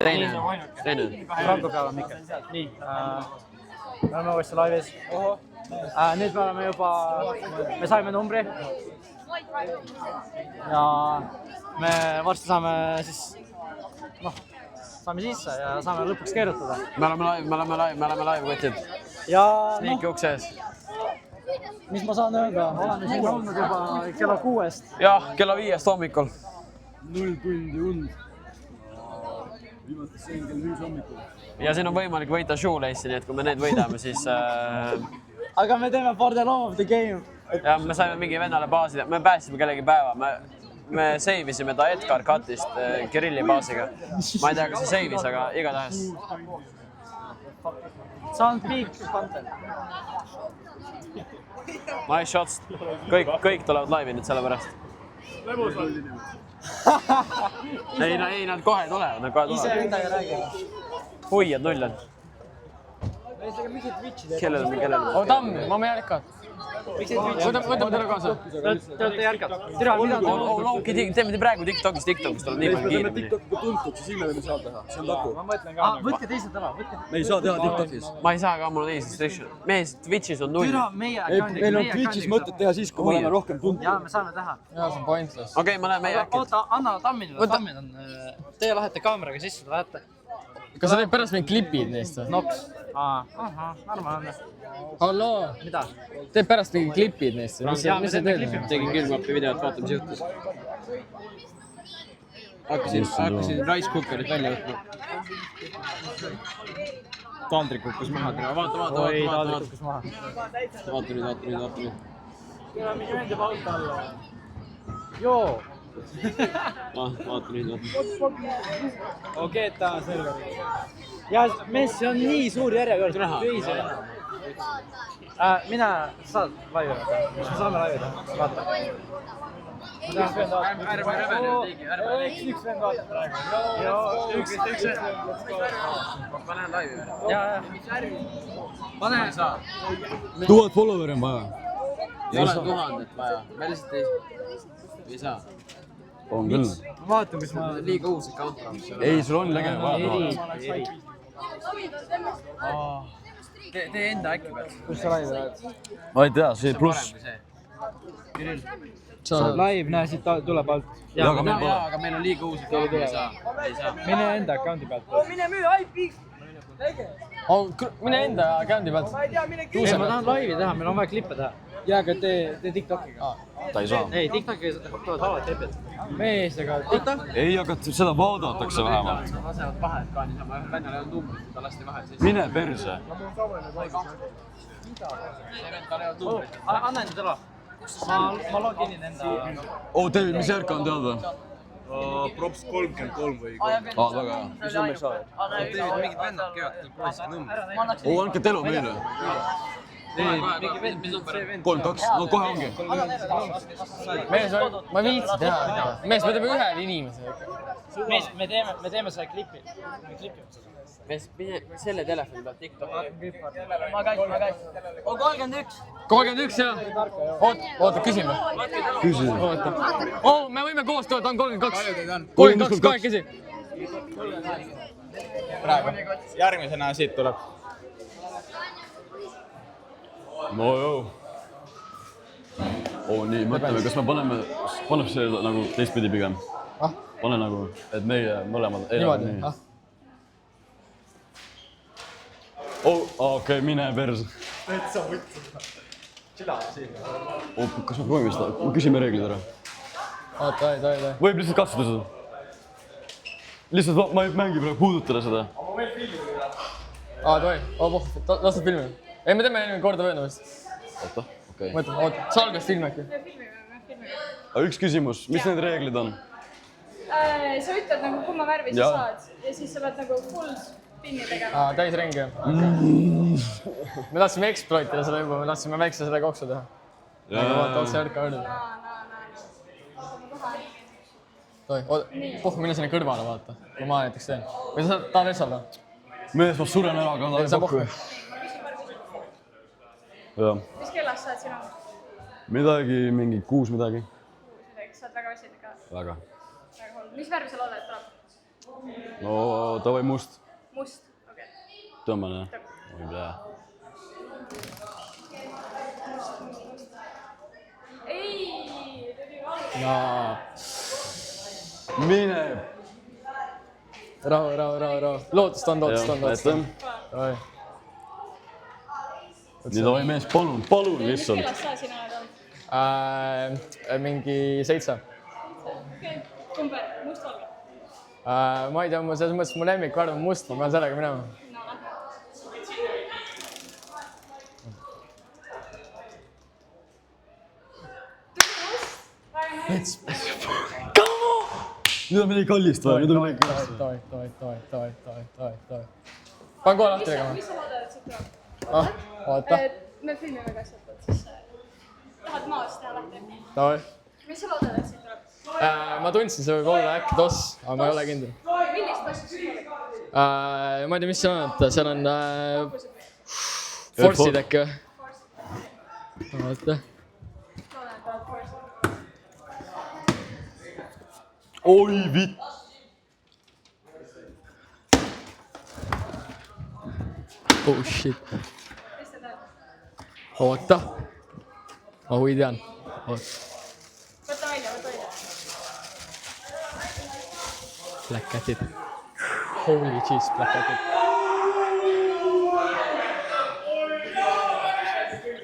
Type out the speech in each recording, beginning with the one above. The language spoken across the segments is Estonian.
Teine. Franko peal on Mikkel. Nii, me oleme uuesti laivis. Nüüd me oleme juba, me saime numbri. Ja me varsti saame siis, saame sisse ja saame lõpuks keerutada. Me oleme live võtid. Ja Sneaki ukse ees. Mis ma saan öelda? Oleme siin olnud juba kella 6. Jah, kella 5 hommikul. 0 tundi und. Viimati sõin kell 5 hommikul. Ja siin on võimalik võita shoelace'i, nii et kui me need võidame, siis... Aga me teeme for the love of the game. Ja me saime mingi vennale baasida, me pääsime kellegi päeva. Me seivisime ta Edgar Cutist Kirilli baasiga. Ma ei tea, kas see seivis, aga igatahes. Sound peak content. Nice shots. Kõik tulevad laivi nüüd selle pärast. Ei, nad kohe tulevad. Ise endaga räägime. Huiad nullad. Kellele? O Tammi, ma me jälkad. Võtame täna kaasa. Te olete järgad. Tere, mida te? Teeme praegu TikTokis tuleb nii palju kiiremini. TikTok'i tuntud, siis ilme võime saada teha. See on taku. Ma mõtlen ka. Võtke teised ära, võtke. Me ei saa teha TikTokis. Ma ei saa ka, mul on eesistation. Mees, Twitchis on 0. Meil on Twitchis mõtted teha siis, kui me oleme rohkem tuntud. Jaa, me saame teha. Jaa, see on pointless. Okei, ma lähen meie äkki. Oota, anna Tammile. Tammil on... Teie lähete kaameraga sisse, te lähete. Kas sa teed pärast mind klipid neist või? Noks. Normaalne. Halloo. Mida? Teed pärast mingi klipid neist või? Mis sa teed? Tegin külmappi videot, vaata, mis juhtus. Hakkasin rice cookerit välja võtma. Tandrik kukkus maha. Vaata. Oi, Tandrik kukkus maha. Vaata nüüd. Keda mingi vendib auto alla. Joo. Vaata nüüd. Okei, ta on serveri. Ja mees, see on nii suur järjekord. Mina saad laivi võtta. Me saame laivi teha. Vaata. Ärme Üks vend vaatab praegu. Üks vend. Ma lähen laivi veel. Jaa. Pane saa. 1000 followeri on vaja. Ei ole 1000 vaja. Me lihtsalt ei saa. On küll. Vaatan, kus ma... Liiga uus account on. Ei, sul on läge vaja. Tee enda äkki pealt. Kus sa laivi lähed? Ma ei tea, see pluss. Kirill. Live, näe, siit tuleb alt. Aga meil on liiga uus account. Ei saa. Mine enda account'i pealt. Mine enda account'i pealt. Ma tahan laivi teha, meil on vaja klippe teha. Jaa, aga tee TikTokiga. Ta ei saa. Ei, TikTokiga tulevad halvad tepid. Mees, aga TikTok? Ei, aga seda vaadatakse vähemalt. Lasevad vahet ka niisama. Vennale on numbrid, ta lasti vahet. Mine perse. Anna enda ära. Ma login enda. Teil, mis järk on teada? Props 33 või 3. Väga hea. Mis numbri saavad? Teevad mingid vennad käivad, küll poisid numbrid. Andke telo meile. Mis number? 32, no kohe ongi. Mees, ma viitsin teha. Mees, me teeme ühele inimesele. Mees, me teeme selle klipi. Me klipime seda. Mees, selle telefoni pealt TikTok. Ma käis. O 31. 31, jah? Oota, küsime. Küsi. Me võime koos tulla, ta on 32. 32 kahekesi. Praegu. Järgmisena siit tuleb. No joo. Nii, mõtleme, kas me paneb see nagu teistpidi pigem. Pane nagu, et meie mõlemad elavad nii. Okei, mine perse. Täitsa võtsid. Chilla siin. Kas me proovime seda? Me küsime reeglid ära. Oota, Võib lihtsalt katsuda seda. Lihtsalt ma ei mängi praegu puudutada seda. tohi. Lastud filmi. Ei, me teeme eelmine korda võõnu vist. Oota, okei. Oota, sa algas filmi äkki? Üks küsimus, mis need reeglid on? Sa ütled nagu kumma värvi sa saad ja siis sa pead nagu full spinni tegema. Täisring, jah. Me tahtsime exploitida seda juba, me tahtsime väikse seda koksu teha. Aga vaata, otse järka öeldud. Tohi, mine sinna kõrvale vaata, kui ma näiteks teen. Või sa tahad Essala? Mees, ma suren ära, aga ta ei pakku. Mis kellast saad sina? Midagi, mingi 6 midagi. Saad väga väsinud ka. Väga. Mis värvi sa loodad, et tuleb? no davai must. Must, okei. Tõmban jah? Oi pea. Ei, tuli valge. Jaa. Mine! Rahu. Lootust on. Aitäh. Nii davai mees, palun, lihtsalt. Millest sa sina oled olnud? Mingi 7. Okei, kumbe, must-valge? Ma ei tea, selles mõttes mu lemmikvärv on must, ma pean sellega minema. No, lähme. Tuli must, väga nice. Nüüd on midagi kallist vaja, nüüd on midagi kallist vaja. Davai. Panen kohe lahti tegema. Mis sa loodad, et siit tuleb? Oota. Me filmime ka sealt, et siis tahad maast teha lahti. Davai. Mis sa loodad, et siit tuleb? Ma tundsin, see võib olla äkki toss, aga ma ei ole kindel. Millist tossi sul oli? Ma ei tea, mis seal on, et seal on Force'id äkki või? Oota. Loodan, et tahad Force'i. Oi vitt! Oh shit. Mis sa tead? Oota. Ma hui tean. Võta välja. Black Cat'id. Holy jeez, Black Cat'id.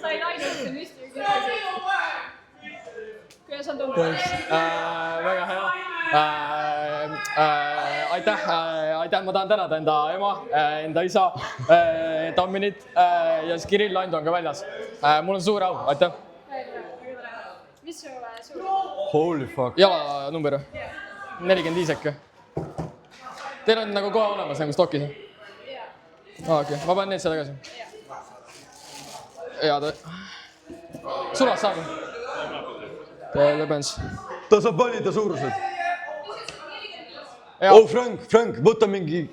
Sain ainult müsti küsimusi. Kuidas on tundnud? Väga hea. Aitäh, ma tahan tänada enda ema, enda isa, Tamminit ja siis Kirill Andu on ka väljas. Mul on suur au, aitäh. Väga tore. Mis su suur? Holy fuck. Jalanumber või? 45 äkki. Teil on nagu kohe olemas nagu stokis? Okei, ma panen need siia tagasi. Jaa, sulas saab või? Lebens. Ta saab valida suurused. Ja. Oh Frank, võta mingi...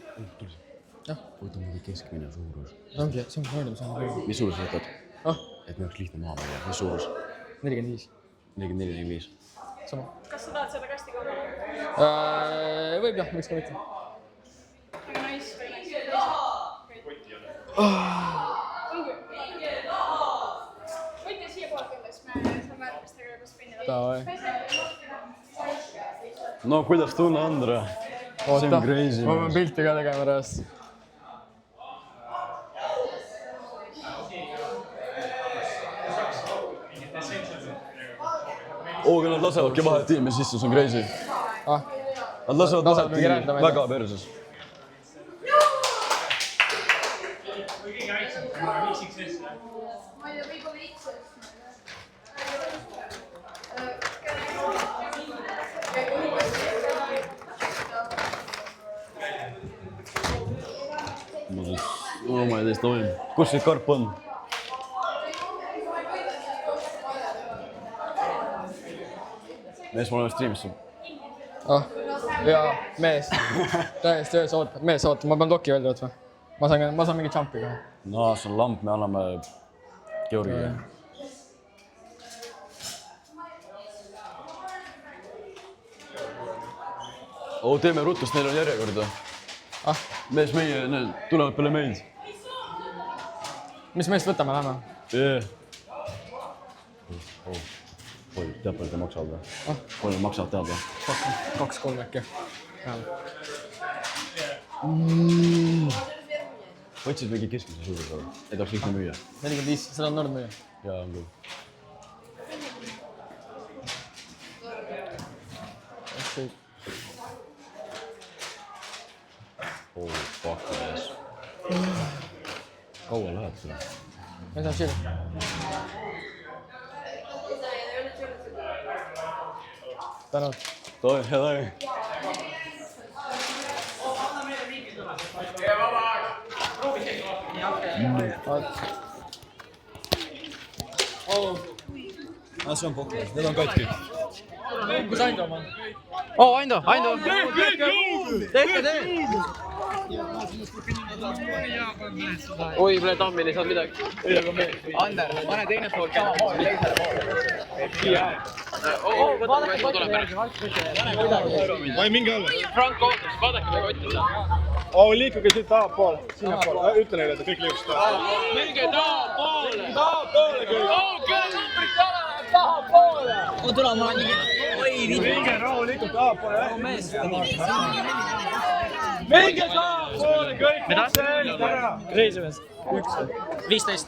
Võta mingi keskmine suurus. Ongi, see on mõelda, see on mõelda. Mis suurus võtad? Et me oleks lihtne maha võtta. Mis suurus? 45. 44, 45. Sama. Kas sa tahad seda kasti kaua? Võib jah, miks ka mitte. Väga nice. Võite siia poole tulla, siis me saame järgmistega juba spinnida. Davai. No kuidas tunne, Andre? See on crazy. Ma pean pilti ka tegema pärast. Aga nad lasevadki vahetiimi sisse, see on crazy. Nad lasevad vahetiimi väga perses. Ma ei tea, võib-olla X-es. Ma ei tea, toimub. Kus see karp on? Mees, ma olen striimisse. Jaa, mees. Täiesti öös ootab. Mees ootab, ma pean doki välja võtma. Ma saan mingi jumpi ka. No, see on lamp, me anname Georgile. Teeme rutust, neil on järjekorda. Mees, meie tulevad peale meid. Mis meist võtame, lähme? Oi, tead palju te maksavad või? Palju maksavad tead või? 2-3 äkki. Võtsid mingi keskmise suuruse või? Ei tahaks lihtne müüa. 45, seda on olnud müüa. Jaa, on küll. Oh, fuck, mees. Kaua läheb seda? Ma ei saa chill. Tänud. Toi, hea toi. See on pokkas, need on katki. Kus Aindo on? Aindo! Tehke! oi , kuule , Tammini ei saanud midagi . Ander , pane teine pool kätte . Vaadake , ma tulen pärast . Vai minge alla. Frank ootab , vaadake , mida kott on seal . Liikuge siit tahapoole. Sinnapoole. Ütle neile , et kõik liiguks tahapoole. minge tahapoole . Tahapoole kõik. Minge rahulikult tahapoole. Minge tahapoole kõik. Mida? Reisimees. 15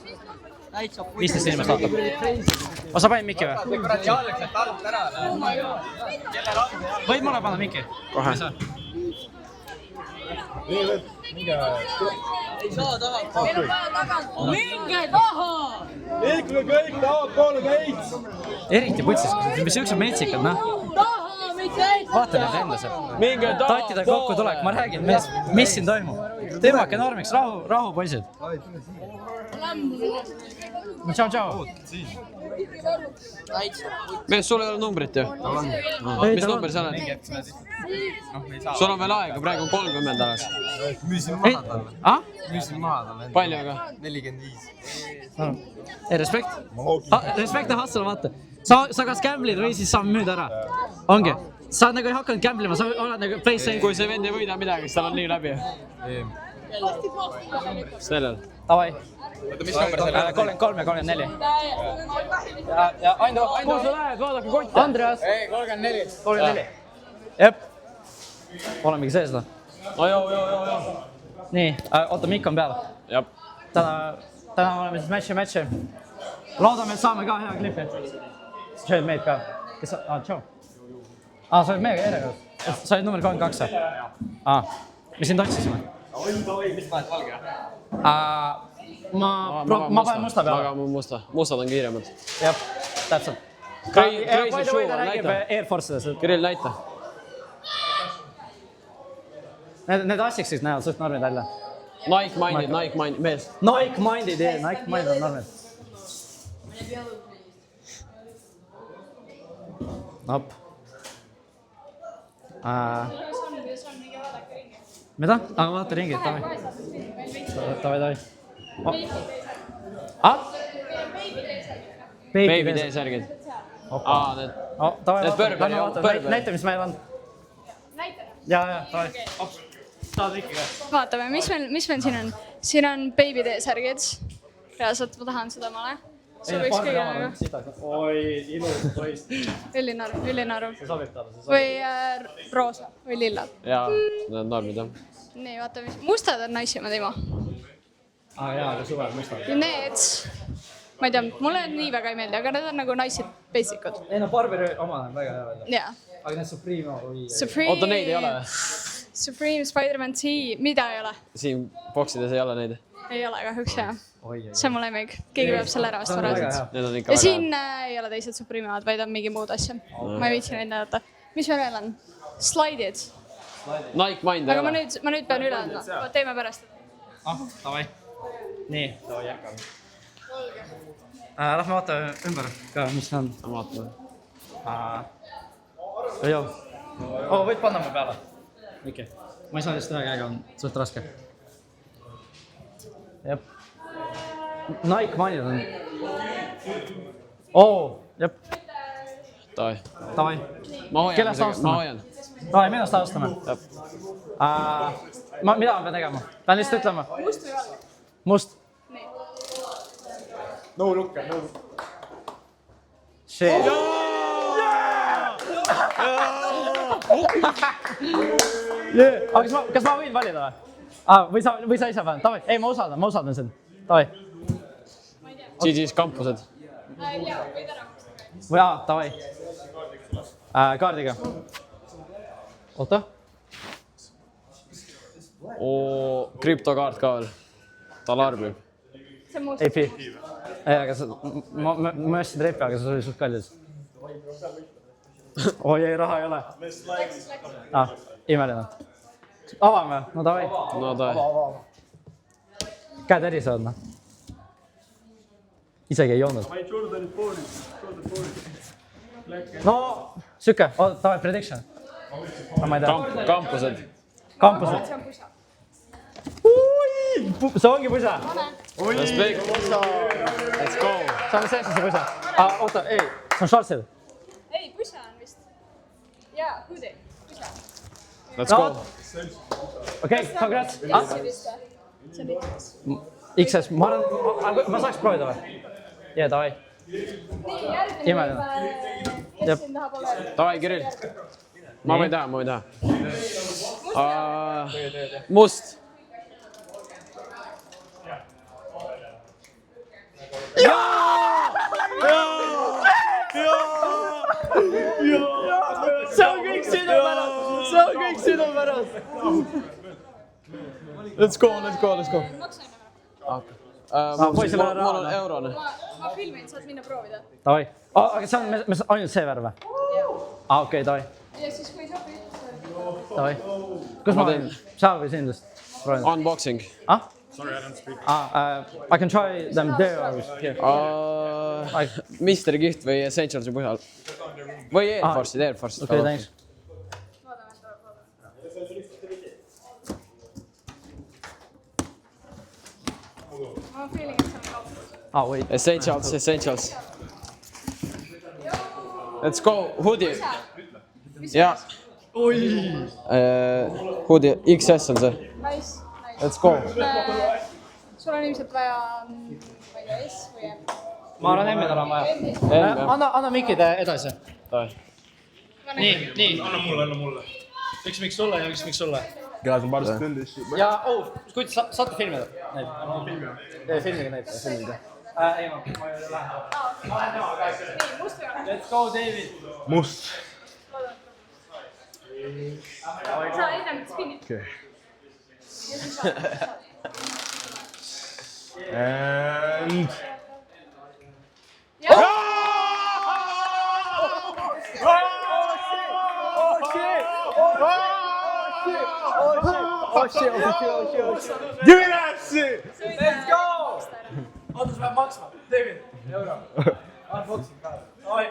inimest vaatab . Sa panid Mikki või? Võid mulle panna Mikki? Kohe . Liikuge kõik tahapoole veits. Eriti putsis , mis siuksed metsikad , noh . Vaata neid enda seal . minge Tattide kokku tulek , ma räägin , mis siin toimub . Tõmmake normiks , rahu poisid . Tšau . mees , sul ei ole numbrit ju ? mis number sa oled ? sul on veel aega , praegu on 30 alles . Müüsin maha talle . Müüsin maha talle . palju aga ? 45. Respekt . Respekt ja hustle , vaata . sa kas gamblid või siis saame müüda ära . ongi . sa nagu ei hakanud gamblima , sa oled nagu PlayStation . kui see vend ei võida midagi , siis tal on nii läbi . sellel . Davai . Mis number see on ? 33 ja 34 . ja Aindo . kuhu sa lähed , vaadake kotti . Andreas . ei , 34. 34 . jep . olemegi sees noh . no joo . nii , oota , Mikk on peal . jah . täna oleme siis match'i . loodame , et saame ka hea klipi . sa olid meid ka . kes sa , tšau . sa olid meiega järjega . sa olid number 32 või ? mis sind otsisime ? Mis paned valge ? ma panen musta peale . aga ma musta , mustad on kiiremad . jah , täpselt . Crazy shoe , räägib näita . Air Force'des . Kirill , näita . Need assiksid näevad suht normid välja . Nike Minded , mees . Nike Minded on normid . Nop . mida ? aga vaata ringi , davai . Baby T-särgid . need . näita , mis meil on . ja , davai . saad ikka ka . vaatame , mis meil siin on . siin on Baby T-särgid . reaalselt ma tahan seda omale . see võiks kõige nagu . oi , ilus poiss . ülinarv . see sobib talle , see sobib . või roosa või lilla . jaa , need on normid jah . nii , vaata , mis , mustad on nice'imad , Imo . jaa , aga suvel mustad . ja need , ma ei tea , mulle nii väga ei meeldi , aga need on nagu nice'id basic'ud . ei no Barberi omad on väga hea välja . jaa . aga need Supreme või ? Supreme . oota , neid ei ole ? Supreme , Spider-man T , mida ei ole ? siin boksides ei ole neid . ei ole kahjuks jah . oi , see on mu lemmik , keegi peab selle ära ostma reaalselt . Need on ikka ja väga siin ei ole teised Supreme omad , vaid on mingi muud asja . ma ei viitsi neid näidata . mis meil veel on ? Slaidid . Nike Mind ei aga ma ole . nüüd pean üle andma , teeme pärast . davai . nii , davai , jätkame . Lähme vaatame ümber ka , mis on . vaatame . joo . võid panna mu peale . Mikki . ma ei saa lihtsalt ühe käega , on suht raske . jep . Nike Minded on . jep , davai . davai . ma hoian Kellest , ma alustame? hoian . davai , millest alustame ? mida ma pean tegema ? pean lihtsalt ütlema ? must või valge ? must . No lukke . Shit . aga kas ma võin valida või ? või sa ise paned , davai , ei ma usaldan sind , davai . GG-s kampused . või davai . kaardiga . oota . krüptokaart ka veel . ta larbib . see on must . AP . ei , aga sa , ma ostsin trepi , aga see oli suht kallis . oi ei , raha ei ole . imeline . avame , no davai . no davai . käed erisevad , noh . isegi ei joonud . no sihuke , davai , prediction . ma ei tea . kampused . kampused . see ongi pusa. Respekt. Let's go. See on see pusa. Oota, ei, see on Charlesil. ei , pusa on vist . jaa , hoodie , pusa . Let's go. Okei, congrats. see on XS . XS , ma arvan , ma saaks proovida või ? jaa , davai . nii , järgmine Imeline. kes siin tahab olla ? Davai , Kirill . ma võin teha . Must . see on kõik sinu pärast , see on kõik sinu pärast . Let's go . maksan ära . mul on eurone . ma filmin , saad minna proovida . davai , aga see on ainult see värv või ? okei , davai , ja siis , kui ei sobi , davai . kus ma võin , seal või siin just proovida ? Unboxing . Sorry, I don't speak. I can try them there or here . Mystery Gift või Essentialsi põhjal . või Air Force'id . okei , thanks . ma feeling , et see on kaotus . wait . Essentials . Let's go , hoodie . jaa . Hoodie , XS on see . Nice , Let's go . sul on ilmselt vaja , ma ei tea , S või M . ma arvan , emme-tal on vaja . anna mikid edasi . nii . Anna mulle. Üks miks sulle ja üks miks sulle. Guys, I'm about to spin this shit, bro. ja , kuid saate filmida neid ? filmige neid . ei , ma ei lähe . ma lähen temaga . nii , must või on ? Let's go , David . Must. sa enne spinni . Okay. And... Give me that shit! Let's go! oota , sa pead maksma . David , euro . Unboxing ka . davai .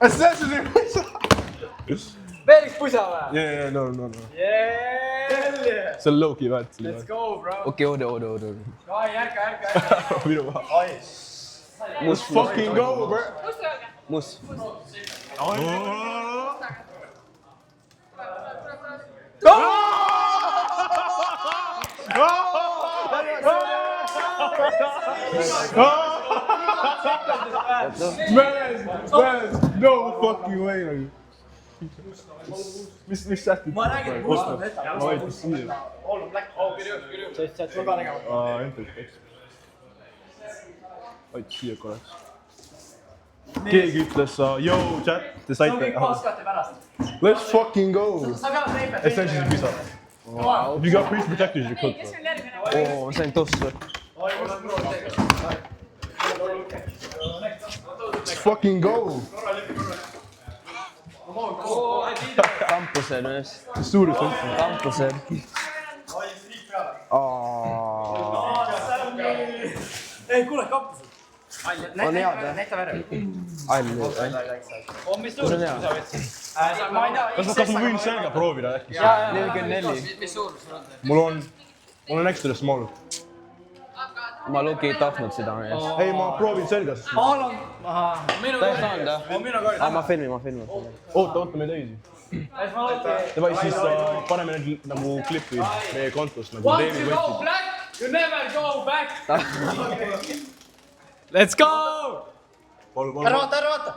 Essentially! veel üks pusa või ? Yeah, no. Yeah! See on low-key väärt . Let's go , bro . okei , oota . davai , ärka . Minu maha. Must fucking go, bro! must või olge ? Must . Man, no fucking way. Mis sätid? ma räägin , must on ette . Ma võin siia. sul ka tegema . Oot siia korraks. Keegi ütles, yo chat, te see on saite. kõik paskate pärast . Let's fucking go. sa pead teipet . Essentially pisa. If you got breach protectors, you could. kes meil järgmine on ? see on tossu . Let's fucking go. kampusel ühes . Suurus üldse. kampusel . ei , kuule , kampus . On head, jah? näita värvi . all . mis tuur sa võtsid ? ma ei tea . Kas ma võin selga proovida äkki? 44 . Mul on extra small. ma luki ei tahtnud seda . Ei, ma proovin selga. palun . täiesti saanud jah ? ma filmin . Oota me teisi. Davai, siis paneme need nagu klipid meie kontost nagu David võtsid. black , you never go back . Let's go! ära vaata .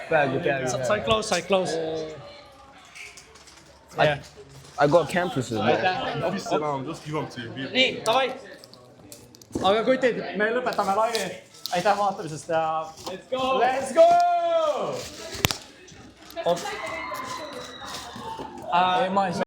peaaegu . Side close . I got campuses . Just give up to you. nii , davai . aga kutid , me lõpetame laivi . aitäh vaatamisest ja . Let's go . ei , ma ei saa .